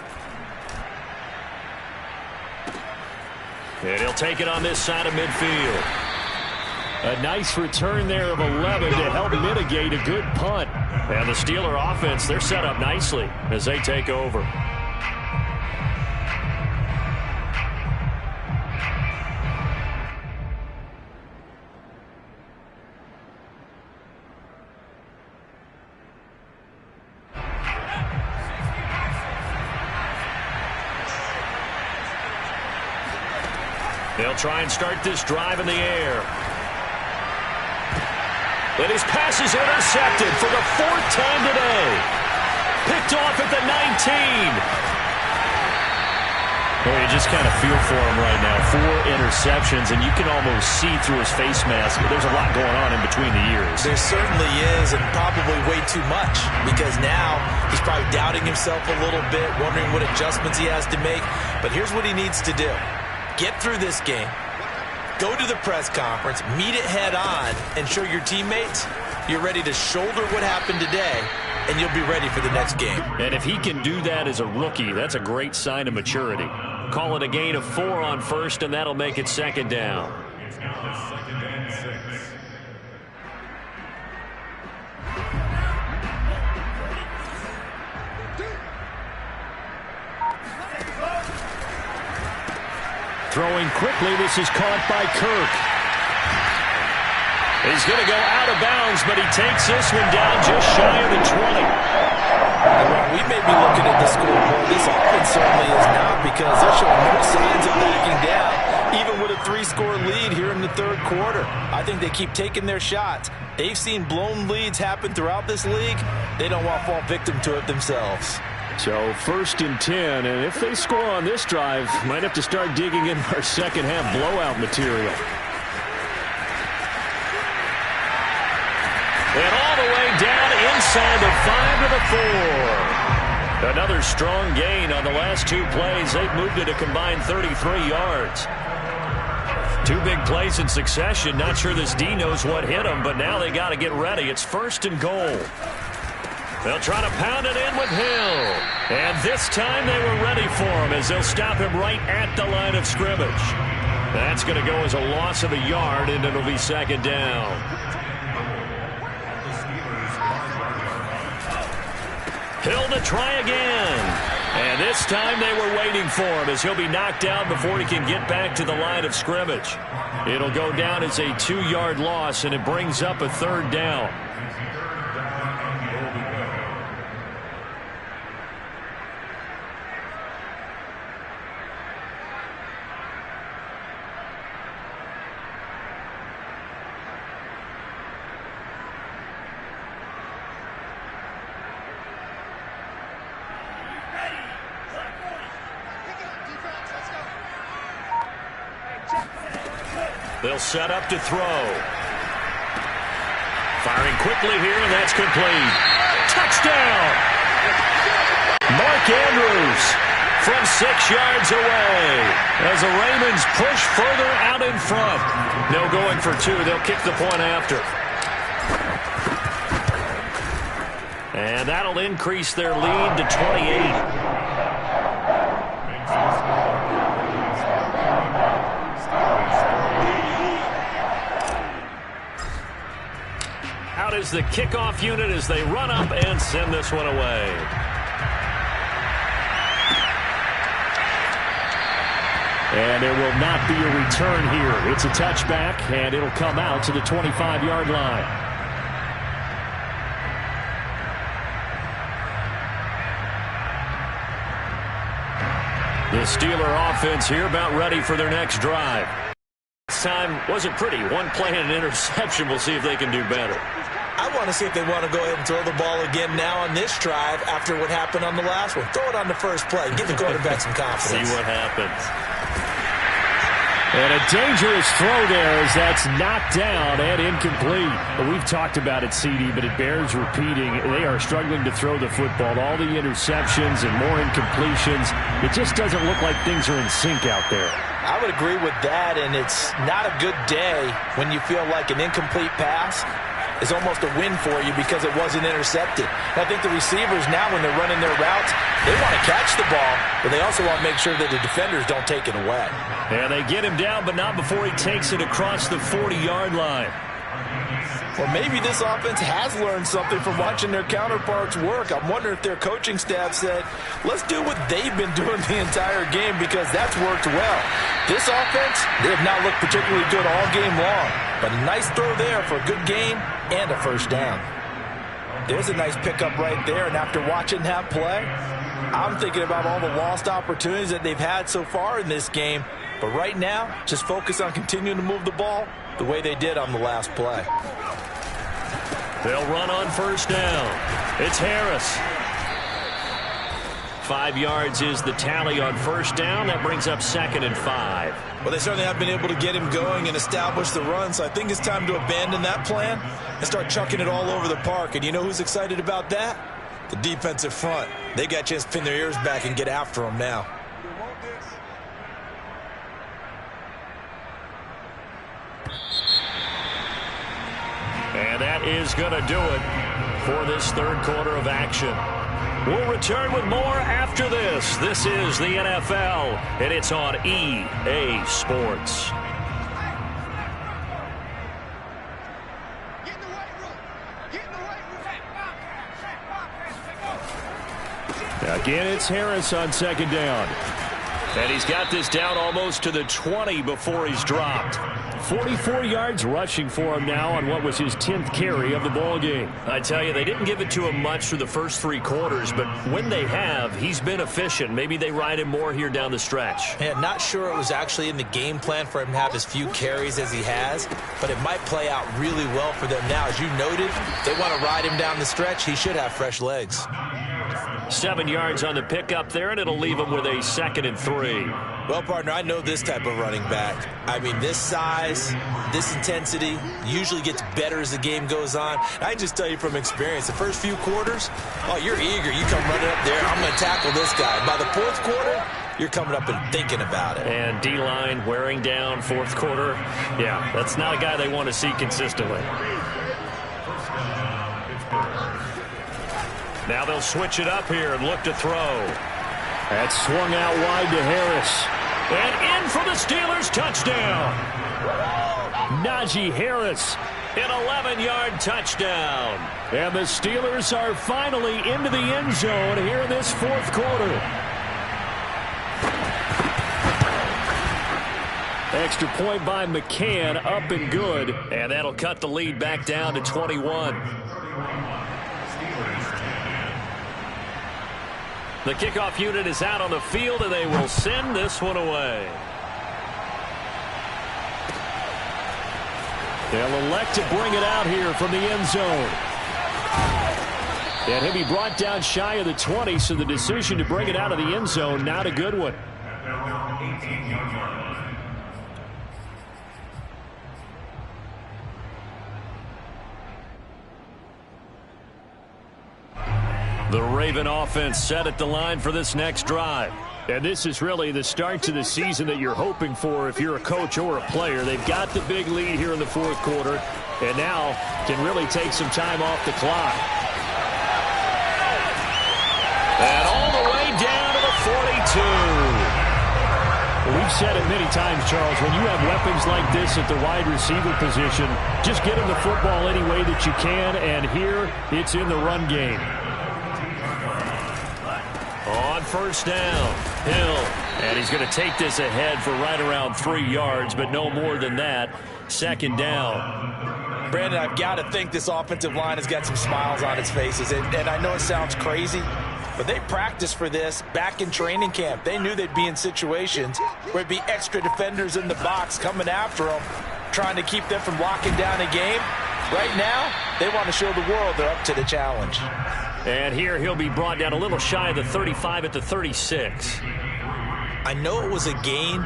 Speaker 1: And he'll take it on this side of midfield.
Speaker 3: A nice return there of 11 to help mitigate a good punt.
Speaker 1: And the Steeler offense, they're set up nicely as they take over. They'll try and start this drive in the air. And his pass is intercepted for the 4th time today. Picked off at the 19. Well, you just kind of feel for him right now. 4 interceptions, and you can almost see through his face mask. There's a lot going on in between the ears.
Speaker 5: There certainly is, and probably way too much, because now he's probably doubting himself a little bit, wondering what adjustments he has to make. But here's what he needs to do. Get through this game, go to the press conference, meet it head on, and show your teammates you're ready to shoulder what happened today, and you'll be ready for the next game.
Speaker 1: And if he can do that as a rookie, that's a great sign of maturity. Call it a gain of 4 on 1st, and that'll make it 2nd down.
Speaker 3: Throwing quickly, this is caught by Kirk.
Speaker 1: He's going to go out of bounds, but he takes this one down just shy of the 20.
Speaker 2: Well, we may be looking at the scoreboard. This offense certainly is not, because they're showing no signs of backing down, even with a 3-score lead here in the 3rd quarter. I think they keep taking their shots. They've seen blown leads happen throughout this league. They don't want to fall victim to it themselves.
Speaker 3: So 1st and 10, and if they score on this drive, might have to start digging in our second-half blowout material.
Speaker 1: And all the way down inside the 5 to the 4. Another strong gain on the last 2 plays. They've moved it a combined 33 yards. 2 big plays in succession. Not sure this D knows what hit him, but now they got to get ready. It's 1st and goal. They'll try to pound it in with Hill. And this time they were ready for him as they'll stop him right at the line of scrimmage. That's going to go as a loss of a yard, and it'll be 2nd down. Hill to try again. And this time they were waiting for him as he'll be knocked down before he can get back to the line of scrimmage. It'll go down as a 2-yard loss, and it brings up a 3rd down. They'll set up to throw. Firing quickly here, and that's complete. Touchdown! Mark Andrews from 6 yards away as the Ravens push further out in front. No going for 2. They'll kick the point after. And that'll increase their lead to 28. Out is the kickoff unit as they run up and send this one away.
Speaker 3: And there will not be a return here. It's a touchback, and it'll come out to the 25-yard line. The Steeler offense here about ready for their next drive.
Speaker 1: This time wasn't pretty. One play and an interception. We'll see if they can do better.
Speaker 5: I want to see if they want to go ahead and throw the ball again now on this drive after what happened on the last one. Throw it on the first play. Give the quarterback some confidence.
Speaker 1: See what happens.
Speaker 3: And a dangerous throw there as that's knocked down and incomplete. We've talked about it, CD, but it bears repeating. They are struggling to throw the football. All the interceptions and more incompletions. It just doesn't look like things are in sync out there.
Speaker 5: I would agree with that, and it's not a good day when you feel like an incomplete pass is almost a win for you because it wasn't intercepted. And I think the receivers now, when they're running their routes, they want to catch the ball, but they also want to make sure that the defenders don't take it away.
Speaker 1: And they get him down, but not before he takes it across the 40-yard line.
Speaker 5: Well, maybe this offense has learned something from watching their counterparts work. I'm wondering if their coaching staff said, let's do what they've been doing the entire game because that's worked well. This offense, they have not looked particularly good all game long, but a nice throw there for a good gain and a first down. There's a nice pickup right there, and after watching that play, I'm thinking about all the lost opportunities that they've had so far in this game, but right now, just focus on continuing to move the ball the way they did on the last play.
Speaker 1: They'll run on first down. It's Harris. 5 yards is the tally on first down. That brings up 2nd and 5.
Speaker 5: Well, they certainly have been able to get him going and establish the run, so I think it's time to abandon that plan and start chucking it all over the park. And you know who's excited about that? The defensive front. They got a chance to pin their ears back and get after him now.
Speaker 1: And that is going to do it for this third quarter of action. We'll return with more after this. This is the NFL, and it's on EA Sports.
Speaker 3: Again, it's Harris on second down.
Speaker 1: And he's got this down almost to the 20 before he's dropped.
Speaker 3: 44 yards rushing for him now on what was his 10th carry of the ball game.
Speaker 1: I tell you, they didn't give it to him much through the first 3 quarters, but when they have, he's been efficient. Maybe they ride him more here down the stretch.
Speaker 5: Yeah, not sure it was actually in the game plan for him to have as few carries as he has, but it might play out really well for them now. As you noted, they want to ride him down the stretch. He should have fresh legs.
Speaker 1: 7 yards on the pickup there, and it'll leave him with a 2nd and 3.
Speaker 5: Well, partner, I know this type of running back. I mean, this size, this intensity usually gets better as the game goes on. I can just tell you from experience, the first few quarters, oh, you're eager. You come running up there, I'm going to tackle this guy. By the 4th quarter, you're coming up and thinking about it.
Speaker 1: And D-line wearing down 4th quarter. Yeah, that's not a guy they want to see consistently. Now they'll switch it up here and look to throw.
Speaker 3: That's swung out wide to Harris.
Speaker 1: And in for the Steelers, touchdown.
Speaker 3: Najee Harris.
Speaker 1: An 11-yard touchdown.
Speaker 3: And the Steelers are finally into the end zone here in this 4th quarter. Extra point by McCann, up and good.
Speaker 1: And that'll cut the lead back down to 21. The kickoff unit is out on the field, and they will send this one away.
Speaker 3: They'll elect to bring it out here from the end zone. And he'll be brought down shy of the 20, so the decision to bring it out of the end zone, not a good one.
Speaker 1: The Raven offense set at the line for this next drive.
Speaker 3: And this is really the start to the season that you're hoping for if you're a coach or a player. They've got the big lead here in the 4th quarter, and now can really take some time off the clock.
Speaker 1: And all the way down to the 42.
Speaker 3: Well, we've said it many times, Charles, when you have weapons like this at the wide receiver position, just get them the football any way that you can, and here it's in the run game.
Speaker 1: On first down, Hill. And he's going to take this ahead for right around 3 yards, but no more than that. 2nd down.
Speaker 5: Brandon, I've got to think this offensive line has got some smiles on its faces. And I know it sounds crazy,
Speaker 2: But they practiced for this back in training camp. They knew they'd be in situations where it'd be extra defenders in the box coming after them, trying to keep them from locking down a game. Right now, they want to show the world they're up to the challenge.
Speaker 1: And here he'll be brought down a little shy of the 35 at the 36.
Speaker 5: I know it was a gain,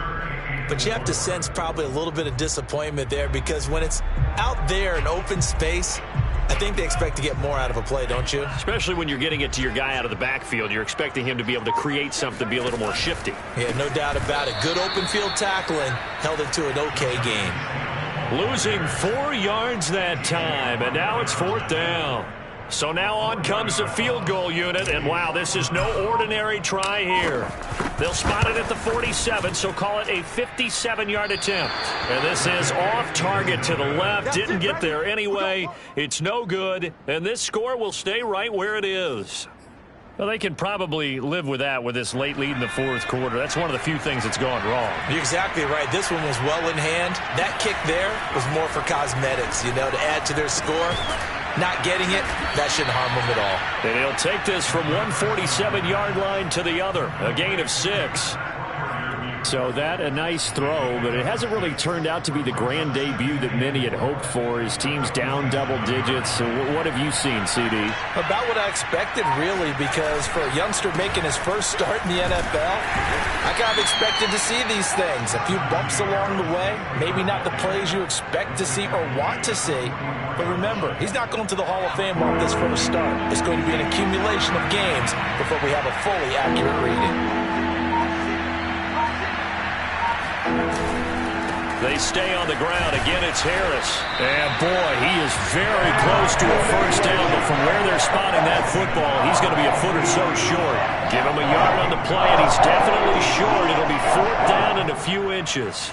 Speaker 5: but you have to sense probably a little bit of disappointment there, because when it's out there in open space, I think they expect to get more out of a play, don't you?
Speaker 1: Especially when you're getting it to your guy out of the backfield. You're expecting him to be able to create something, be a little more shifty.
Speaker 5: Yeah, no doubt about it. Good open field tackling held it to an okay game.
Speaker 1: Losing 4 yards that time, and now it's 4th down. So now on comes the field goal unit, and wow, this is no ordinary try here. They'll spot it at the 47, so call it a 57-yard attempt. And this is off target to the left, didn't get there anyway. It's no good, and this score will stay right where it is. Well, they can probably live with that with this late lead in the 4th quarter. That's one of the few things that's gone wrong.
Speaker 5: You're exactly right. This one was well in hand. That kick there was more for cosmetics, to add to their score. Not getting it, that shouldn't harm them at all.
Speaker 1: And he'll take this from one 47-yard line to the other, a gain of 6. So that a nice throw, but it hasn't really turned out to be the grand debut that many had hoped for. His team's down double digits. So what have you seen, CD?
Speaker 2: About what I expected, really, because for a youngster making his first start in the NFL, I kind of expected to see these things. A few bumps along the way, maybe not the plays you expect to see or want to see. But remember, he's not going to the Hall of Fame off this first start. It's going to be an accumulation of games before we have a fully accurate reading.
Speaker 1: They stay on the ground. Again, it's Harris. And, boy, he is very close to a first down. But from where they're spotting that football, he's going to be a foot or so short. Give him a yard on the play, and he's definitely short. It'll be 4th down and a few inches.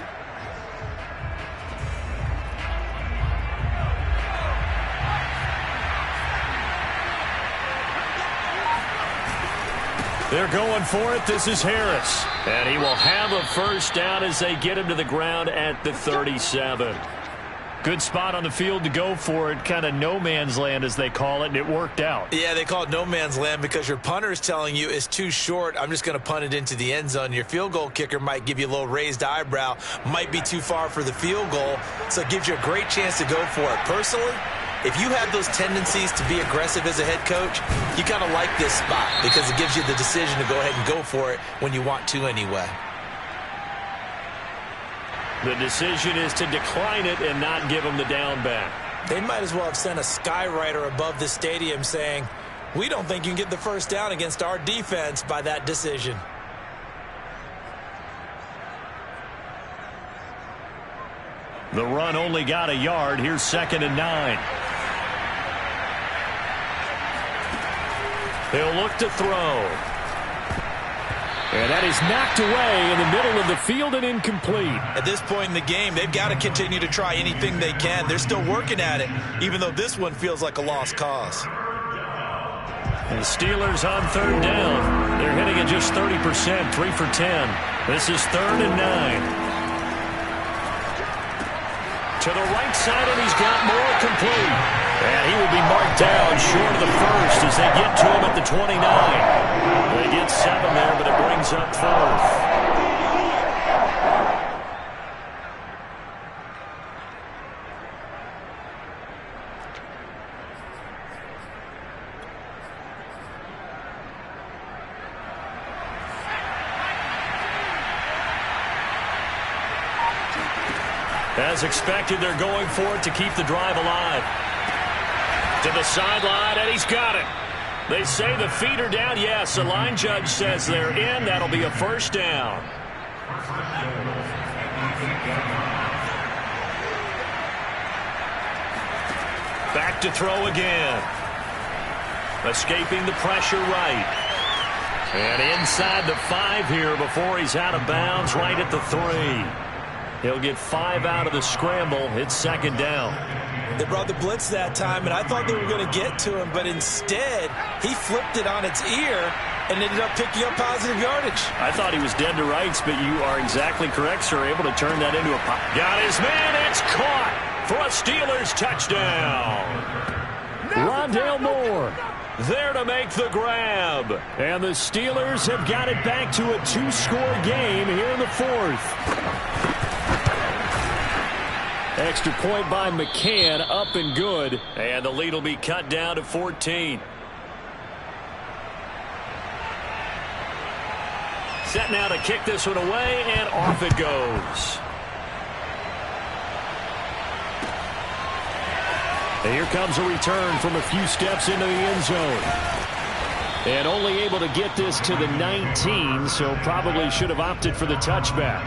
Speaker 1: They're going for it. This is Harris. And he will have a first down as they get him to the ground at the 37. Good spot on the field to go for it. Kind of no man's land, as they call it, and it worked out.
Speaker 5: Yeah, they call it no man's land because your punter is telling you it's too short. I'm just going to punt it into the end zone. Your field goal kicker might give you a little raised eyebrow. Might be too far for the field goal, so it gives you a great chance to go for it. Personally, if you have those tendencies to be aggressive as a head coach, you kind of like this spot because it gives you the decision to go ahead and go for it when you want to anyway.
Speaker 1: The decision is to decline it and not give him the down back.
Speaker 5: They might as well have sent a skywriter above the stadium saying, we don't think you can get the first down against our defense by that decision.
Speaker 1: The run only got a yard. Here's 2nd and 9. He'll look to throw. And that is knocked away in the middle of the field and incomplete.
Speaker 5: At this point in the game, they've got to continue to try anything they can. They're still working at it, even though this one feels like a lost cause.
Speaker 1: And the Steelers on 3rd down. They're hitting at just 30%, 3 for 10. This is 3rd and 9. To the right side, and he's got more complete. And he will be marked down short of the first as they get to him at the 29. They get 7 there, but it brings up 4th. As expected, they're going for it to keep the drive alive. To the sideline, and he's got it. They say the feet are down. Yes, the line judge says they're in. That'll be a first down. Back to throw again. Escaping the pressure right. And inside the 5 here before he's out of bounds, right at the 3. He'll get 5 out of the scramble. It's 2nd down.
Speaker 5: They brought the blitz that time, and I thought they were going to get to him, but instead, he flipped it on its ear and ended up picking up positive yardage.
Speaker 1: I thought he was dead to rights, but you are exactly correct, sir. Able to turn that into a pop. Got his man. It's caught for a Steelers touchdown. Rondale Moore. There to make the grab. And the Steelers have got it back to a 2-score game here in the fourth. Extra point by McCann, up and good. And the lead will be cut down to 14. Set now to kick this one away, and off it goes. And here comes a return from a few steps into the end zone. And only able to get this to the 19, so probably should have opted for the touchback.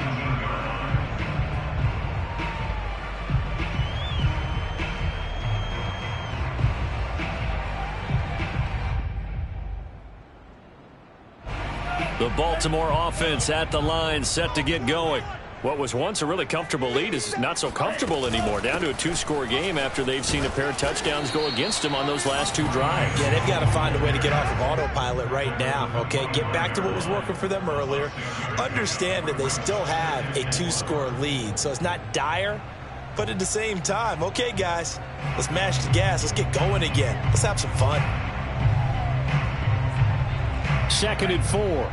Speaker 1: The Baltimore offense at the line, set to get going. What was once a really comfortable lead is not so comfortable anymore. Down to a 2-score game after they've seen a pair of touchdowns go against them on those last 2 drives.
Speaker 5: Yeah, they've got to find a way to get off of autopilot right now, okay? Get back to what was working for them earlier. Understand that they still have a 2-score lead, so it's not dire, but at the same time, okay, guys, let's mash the gas. Let's get going again. Let's have some fun.
Speaker 1: 2nd and 4.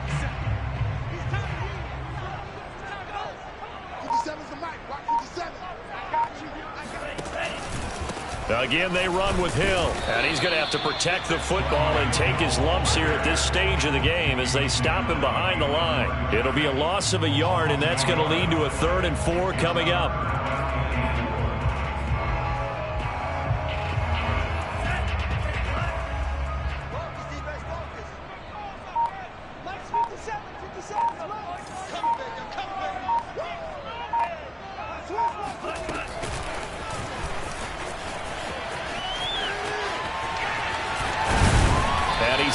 Speaker 1: Again, they run with Hill, and he's going to have to protect the football and take his lumps here at this stage of the game as they stop him behind the line. It'll be a loss of a yard, and that's going to lead to a 3rd and 4 coming up.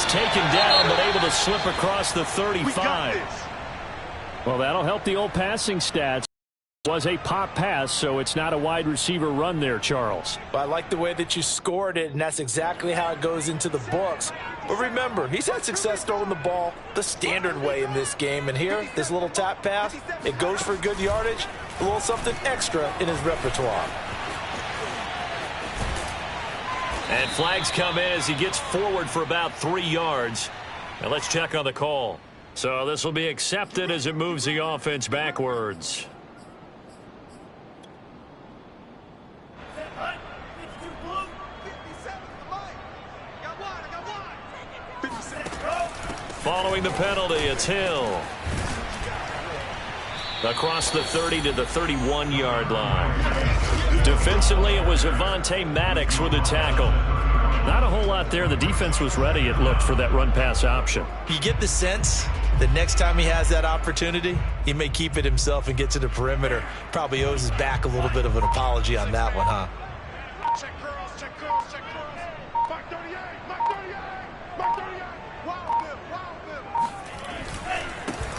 Speaker 1: Taken down, but able to slip across the 35. Well, that'll help the old passing stats. It was a pop pass, so it's not a wide receiver run there, Charles.
Speaker 5: Well, I like the way that you scored it, and that's exactly how it goes into the books. But remember, he's had success throwing the ball the standard way in this game. And here, this little tap pass, it goes for good yardage, a little something extra in his repertoire.
Speaker 1: And flags come in as he gets forward for about 3 yards. Now let's check on the call. So this will be accepted as it moves the offense backwards. Following the penalty, it's Hill. Across the 30 to the 31-yard line. Defensively, it was Avonte Maddox with a tackle. Not a whole lot there. The defense was ready, it looked, for that run-pass option.
Speaker 5: You get the sense that next time he has that opportunity, he may keep it himself and get to the perimeter. Probably owes his back a little bit of an apology on that one, huh?
Speaker 6: Check curls, check curls, check curls. Mark 38, Mark 38, Mark 38. Wild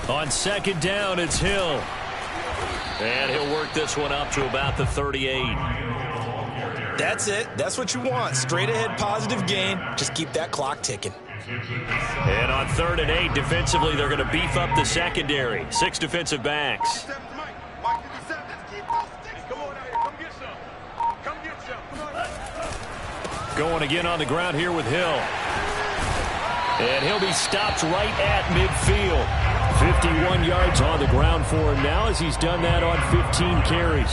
Speaker 6: Bill.
Speaker 1: On 2nd down, it's Hill. And he'll work this one up to about the 38.
Speaker 5: That's it. That's what you want. Straight ahead positive gain. Just keep that clock ticking.
Speaker 1: And on 3rd and 8, defensively, they're going to beef up the secondary. 6 defensive backs. Going again on the ground here with Hill. And he'll be stopped right at midfield. 51 yards on the ground for him now as he's done that on 15 carries.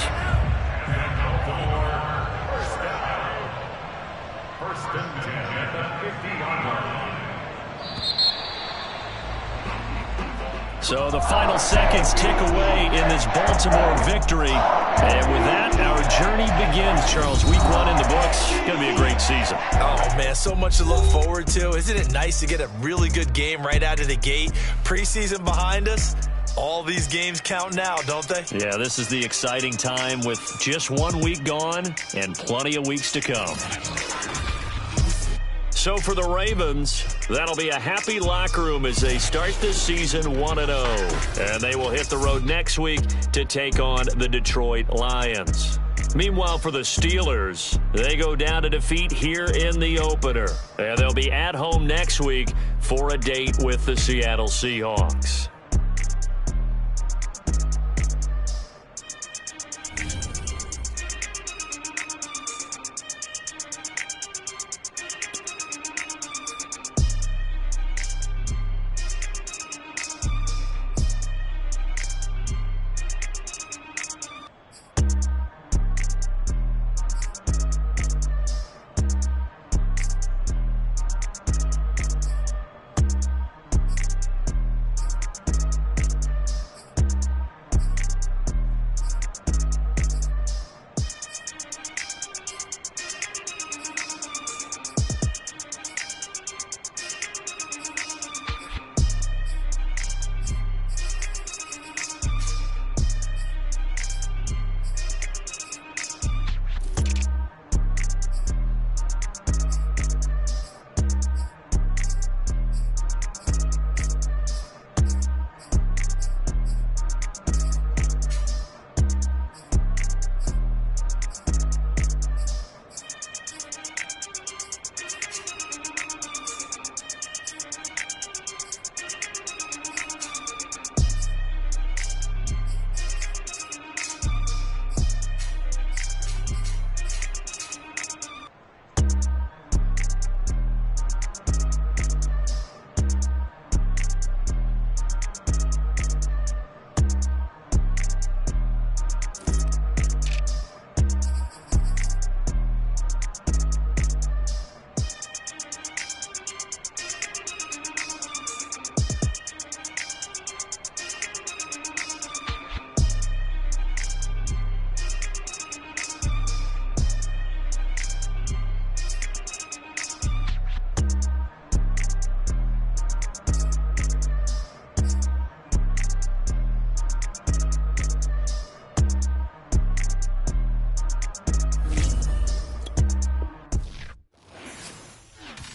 Speaker 6: First and 10 at the 50-yard line.
Speaker 1: So the final seconds tick away in this Baltimore victory. And with that, our journey begins, Charles. Week 1 in the books. It's going to be a great season.
Speaker 5: Oh, man, so much to look forward to. Isn't it nice to get a really good game right out of the gate? Preseason behind us. All these games count now, don't they?
Speaker 1: Yeah, this is the exciting time with just 1 week gone and plenty of weeks to come. So for the Ravens, that'll be a happy locker room as they start this season 1-0. And they will hit the road next week to take on the Detroit Lions. Meanwhile, for the Steelers, they go down to defeat here in the opener. And they'll be at home next week for a date with the Seattle Seahawks.